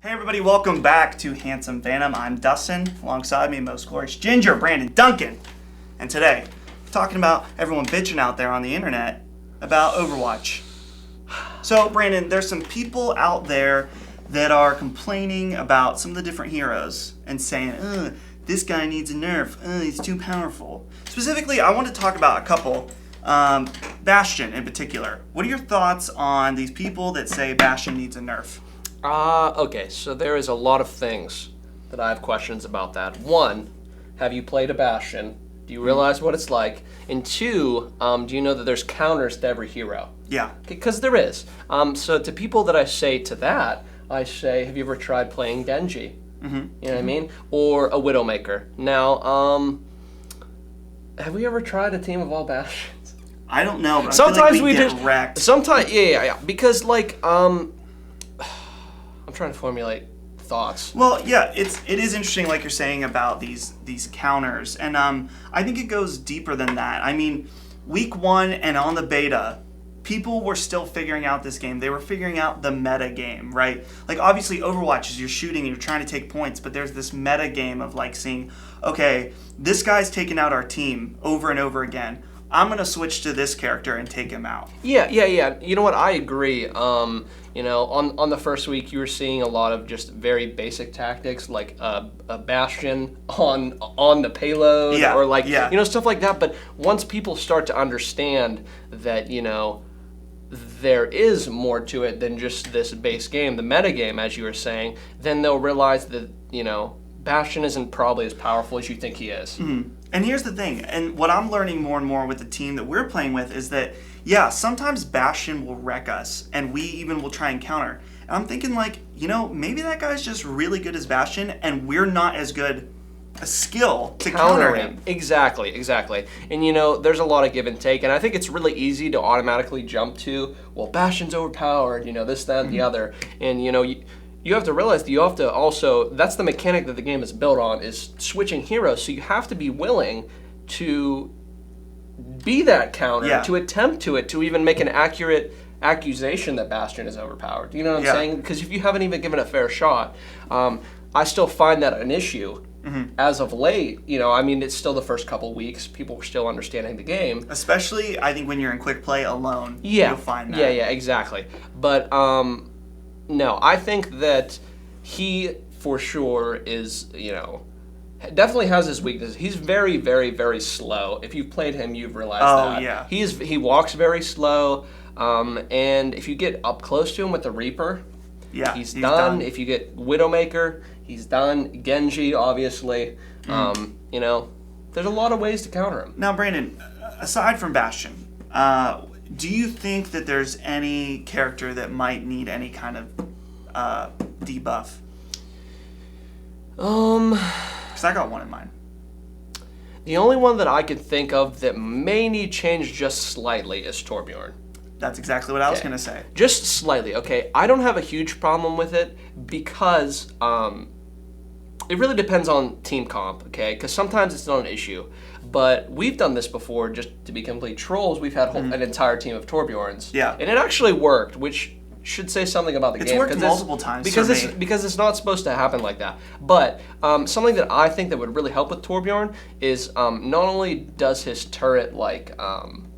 Hey everybody, welcome back to Handsome Phantom. I'm Dustin, alongside me, most glorious Ginger, Brandon, Duncan. And today, we're talking about everyone bitching out there on the internet about Overwatch. So Brandon, there's some people out there that are complaining about some of the different heroes and saying, this guy needs a nerf, he's too powerful. Specifically, I want to talk about a couple, Bastion in particular. What are your thoughts on these people that say Bastion needs a nerf? Okay, so there is a lot of things that I have questions about that. One, have you played a Bastion? Do you realize what it's like? And two, do you know that there's counters to every hero? Yeah. Because there is. So to people that I say to that, I say, have you ever tried playing Genji? Mm-hmm. You know what I mean? Or a Widowmaker. Now, have we ever tried a team of all Bastions? I don't know, but sometimes I feel like we just get wrecked. Sometimes, yeah. Because I'm trying to formulate thoughts. Well, yeah, it is interesting, like you're saying about these counters, and I think it goes deeper than that. I mean, week one and on the beta, people were still figuring out this game. They were figuring out the meta game, right? Like obviously, Overwatch is you're shooting and you're trying to take points, but there's this meta game of like seeing, okay, this guy's taking out our team over and over again. I'm gonna switch to this character and take him out. Yeah. You know what? I agree. On the first week, you were seeing a lot of just very basic tactics, like a Bastion on the payload, or stuff like that. But once people start to understand that, there is more to it than just this base game, the meta game, as you were saying, then they'll realize that, Bastion isn't probably as powerful as you think he is. Mm-hmm. And here's the thing, and what I'm learning more and more with the team that we're playing with is that, yeah, sometimes Bastion will wreck us, and we even will try and counter. And I'm thinking maybe that guy's just really good as Bastion, and we're not as good a skill to counter him. Exactly. And there's a lot of give and take, and I think it's really easy to automatically jump to, well, Bastion's overpowered, this, that, and the other. And you have to realize that you have to also, that's the mechanic that the game is built on, is switching heroes. So you have to be willing to be that counter, to attempt to even make an accurate accusation that Bastion is overpowered. You know what I'm saying? Because if you haven't even given a fair shot, I still find that an issue. Mm-hmm. As of late, it's still the first couple weeks. People are still understanding the game. Especially, I think, when you're in quick play alone, you'll find that. Yeah, exactly. But, no, I think that he, for sure, is, definitely has his weaknesses. He's very, very, very slow. If you've played him, you've realized that. Oh, yeah. He walks very slow, and if you get up close to him with the Reaper, he's done. If you get Widowmaker, he's done. Genji, obviously. There's a lot of ways to counter him. Now, Brandon, aside from Bastion, do you think that there's any character that might need any kind of debuff? Because I got one in mind. The only one that I could think of that may need change just slightly is Torbjorn. That's exactly what I was going to say. Just slightly, okay? I don't have a huge problem with it because it really depends on team comp, okay? Because sometimes it's not an issue. But we've done this before, just to be complete trolls. We've had an entire team of Torbjorns. Yeah. And it actually worked, which should say something about the game. It's worked multiple times because it's not supposed to happen like that. But something that I think that would really help with Torbjorn is not only does his turret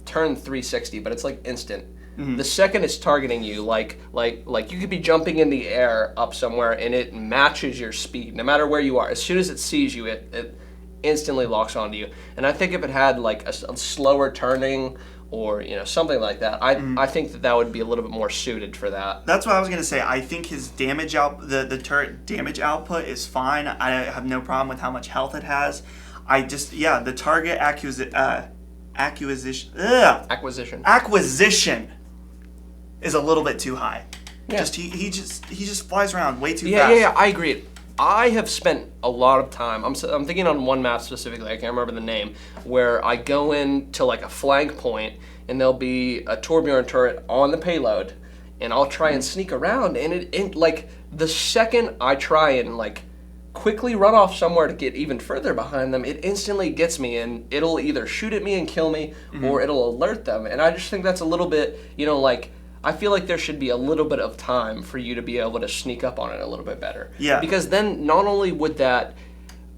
turn 360, but it's like instant. Mm-hmm. The second it's targeting you, like you could be jumping in the air up somewhere and it matches your speed, no matter where you are. As soon as it sees you, it instantly locks onto you. And I think if it had like a slower turning or something like that, I think that would be a little bit more suited for that. That's what I was gonna say. I think his damage the turret damage output is fine. I have no problem with how much health it has. The target acquisition is a little bit too high. Yeah. He just flies around way too fast. Yeah, I agree. I have spent a lot of time, I'm thinking on one map specifically, I can't remember the name, where I go into like a flank point and there'll be a Torbjorn turret on the payload and I'll try and sneak around and it like the second I try and like quickly run off somewhere to get even further behind them, it instantly gets me and it'll either shoot at me and kill me or it'll alert them. And I just think that's a little bit, I feel like there should be a little bit of time for you to be able to sneak up on it a little bit better. Yeah. Because then not only would that,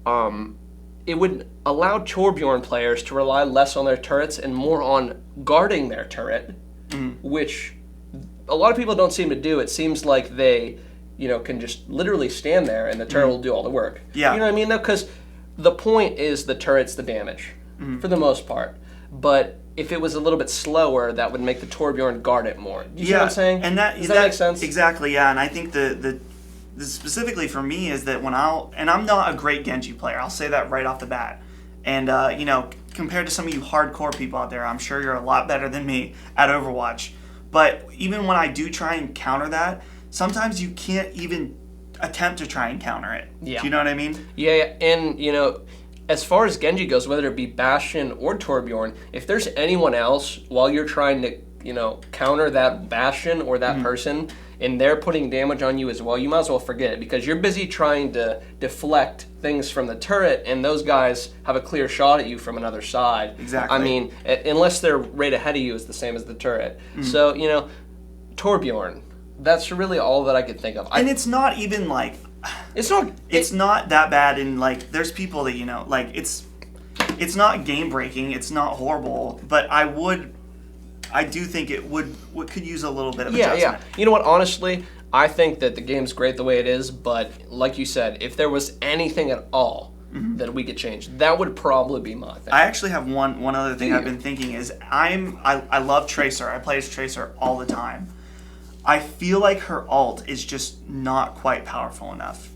it would allow Torbjorn players to rely less on their turrets and more on guarding their turret, which a lot of people don't seem to do. It seems like they, can just literally stand there and the turret will do all the work. Yeah. You know what I mean? Though, because the point is the turret's the damage for the most part. But if it was a little bit slower, that would make the Torbjorn guard it more. You see what I'm saying? And Does that make sense? Exactly, yeah. And I think the specifically for me is that I'm not a great Genji player. I'll say that right off the bat. And compared to some of you hardcore people out there, I'm sure you're a lot better than me at Overwatch. But even when I do try and counter that, sometimes you can't even attempt to try and counter it. Yeah. Do you know what I mean? Yeah, and as far as Genji goes, whether it be Bastion or Torbjorn, if there's anyone else while you're trying to, counter that Bastion or that person, and they're putting damage on you as well, you might as well forget it, because you're busy trying to deflect things from the turret, and those guys have a clear shot at you from another side. Exactly. I mean, unless they're right ahead of you, it's the same as the turret. So, Torbjorn, that's really all that I could think of. And it's not even like... It's not that bad, and like there's people that it's not game breaking, it's not horrible, but I do think it could use a little bit of adjustment. Yeah. You know what? Honestly, I think that the game's great the way it is, but like you said, if there was anything at all that we could change, that would probably be my thing. I actually have one other thing I've been thinking is I love Tracer. I play as Tracer all the time. I feel like her ult is just not quite powerful enough.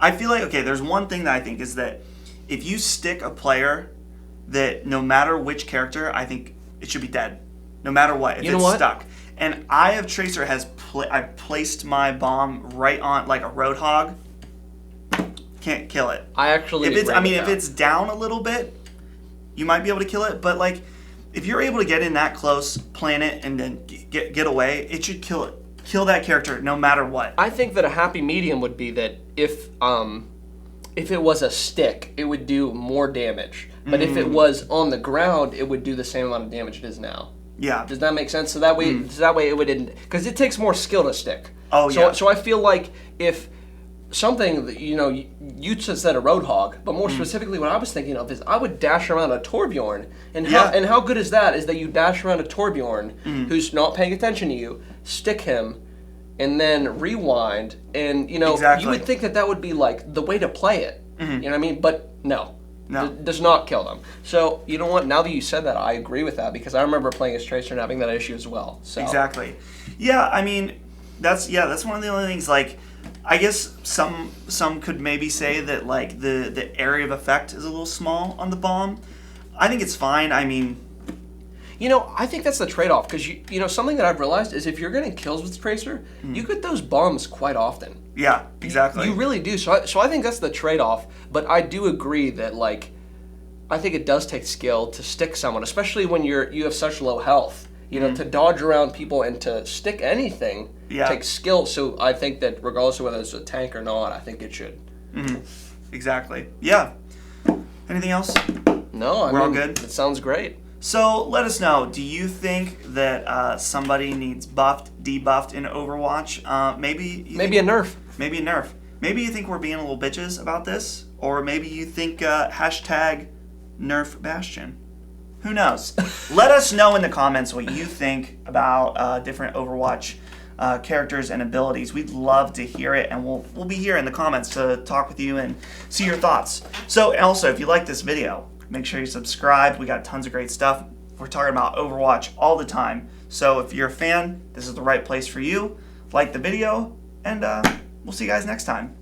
I feel like, okay, there's one thing that I think is that if you stick a player that no matter which character, I think it should be dead. No matter what, if it's stuck. And Eye of Tracer I've placed my bomb right on like a Roadhog. Can't kill it. I actually if it's down a little bit, you might be able to kill it, but like if you're able to get in that close, plant it, and then get away, it should kill it. Kill that character no matter what. I think that a happy medium would be that if it was a stick, it would do more damage. But if it was on the ground, it would do the same amount of damage it is now. Yeah. Does that make sense? So that way, it would, because it takes more skill to stick. Oh, yeah. So I feel like if something that, you just said a Roadhog, but more specifically what I was thinking of is I would dash around a Torbjorn. And how good is that? Is that you dash around a Torbjorn who's not paying attention to you, stick him, and then rewind. And, exactly. You would think that would be like the way to play it. You know what I mean? But no. Does not kill them. So, you know what? Now that you said that, I agree with that, because I remember playing as Tracer and having that issue as well. So. Exactly. Yeah, I mean, that's one of the only things, like, I guess some could maybe say that like the area of effect is a little small on the bomb. I think it's fine. I mean, I think that's the trade-off, because something that I've realized is if you're getting kills with Tracer, you get those bombs quite often. Yeah, exactly. You really do. So I think that's the trade-off. But I do agree that I think it does take skill to stick someone, especially when you have such low health. To dodge around people and to stick anything takes skill. So I think that regardless of whether it's a tank or not, I think it should. Exactly. Yeah. Anything else? No, We're all good? It sounds great. So let us know. Do you think that somebody needs buffed, debuffed in Overwatch? Maybe a nerf. Maybe a nerf. Maybe you think we're being a little bitches about this, or maybe you think hashtag nerf Bastion. Who knows? Let us know in the comments what you think about different Overwatch characters and abilities. We'd love to hear it, and we'll be here in the comments to talk with you and see your thoughts. So also, if you like this video, make sure you subscribe. We got tons of great stuff. We're talking about Overwatch all the time. So if you're a fan, this is the right place for you. Like the video, and we'll see you guys next time.